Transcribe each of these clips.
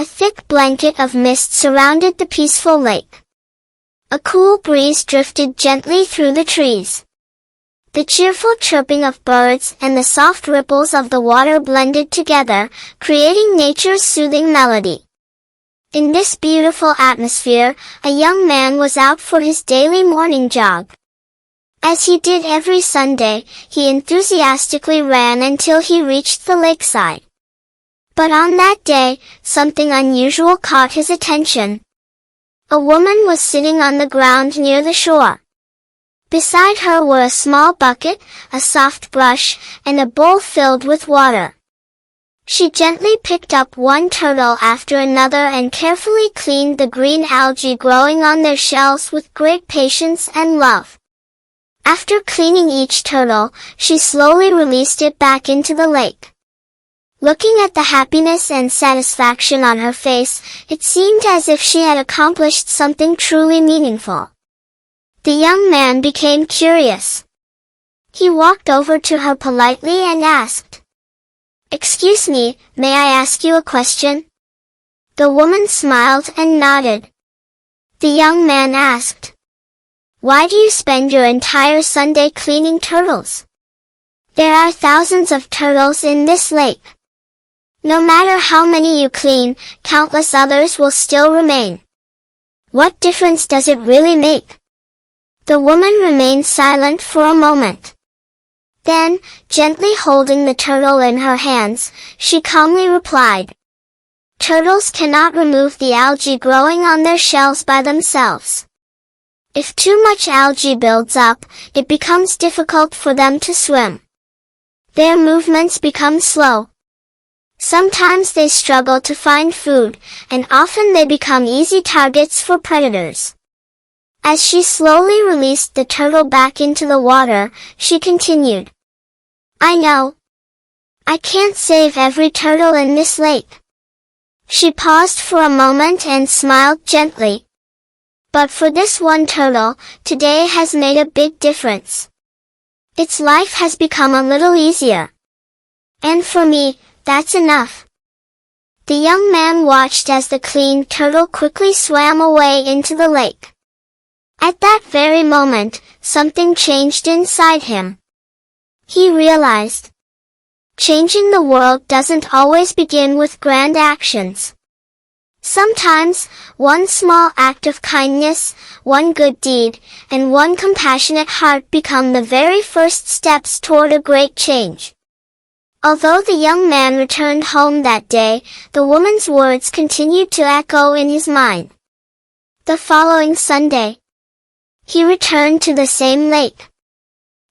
A thick blanket of mist surrounded the peaceful lake. A cool breeze drifted gently through the trees. The cheerful chirping of birds and the soft ripples of the water blended together, creating nature's soothing melody. In this beautiful atmosphere, a young man was out for his daily morning jog. As he did every Sunday, he enthusiastically ran until he reached the lakeside. But on that day, something unusual caught his attention. A woman was sitting on the ground near the shore. Beside her were a small bucket, a soft brush, and a bowl filled with water. She gently picked up one turtle after another and carefully cleaned the green algae growing on their shells with great patience and love. After cleaning each turtle, she slowly released it back into the lake. Looking at the happiness and satisfaction on her face, it seemed as if she had accomplished something truly meaningful. The young man became curious. He walked over to her politely and asked, "Excuse me, may I ask you a question?" The woman smiled and nodded. The young man asked, "Why do you spend your entire Sunday cleaning turtles? There are thousands of turtles in this lake. No matter how many you clean, countless others will still remain. What difference does it really make?" The woman remained silent for a moment. Then, gently holding the turtle in her hands, she calmly replied, "Turtles cannot remove the algae growing on their shells by themselves. If too much algae builds up, it becomes difficult for them to swim. Their movements become slow. Sometimes they struggle to find food, and often they become easy targets for predators." As she slowly released the turtle back into the water, she continued, "I know. I can't save every turtle in this lake." She paused for a moment and smiled gently. "But for this one turtle, today has made a big difference. Its life has become a little easier. And for me, that's enough." The young man watched as the cleaned turtle quickly swam away into the lake. At that very moment, something changed inside him. He realized, changing the world doesn't always begin with grand actions. Sometimes, one small act of kindness, one good deed, and one compassionate heart become the very first steps toward a great change. Although the young man returned home that day, the woman's words continued to echo in his mind. The following Sunday, he returned to the same lake.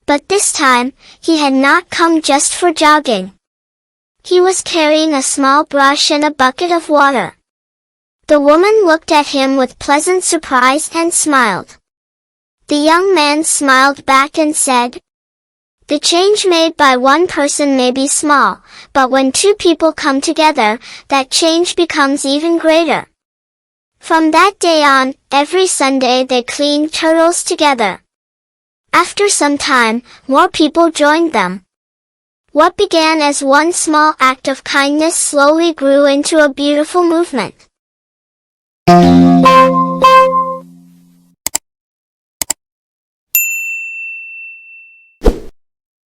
But this time, he had not come just for jogging. He was carrying a small brush and a bucket of water. The woman looked at him with pleasant surprise and smiled. The young man smiled back and said, "The change made by one person may be small, but when two people come together, that change becomes even greater." From that day on, every Sunday they cleaned turtles together. After some time, more people joined them. What began as one small act of kindness slowly grew into a beautiful movement.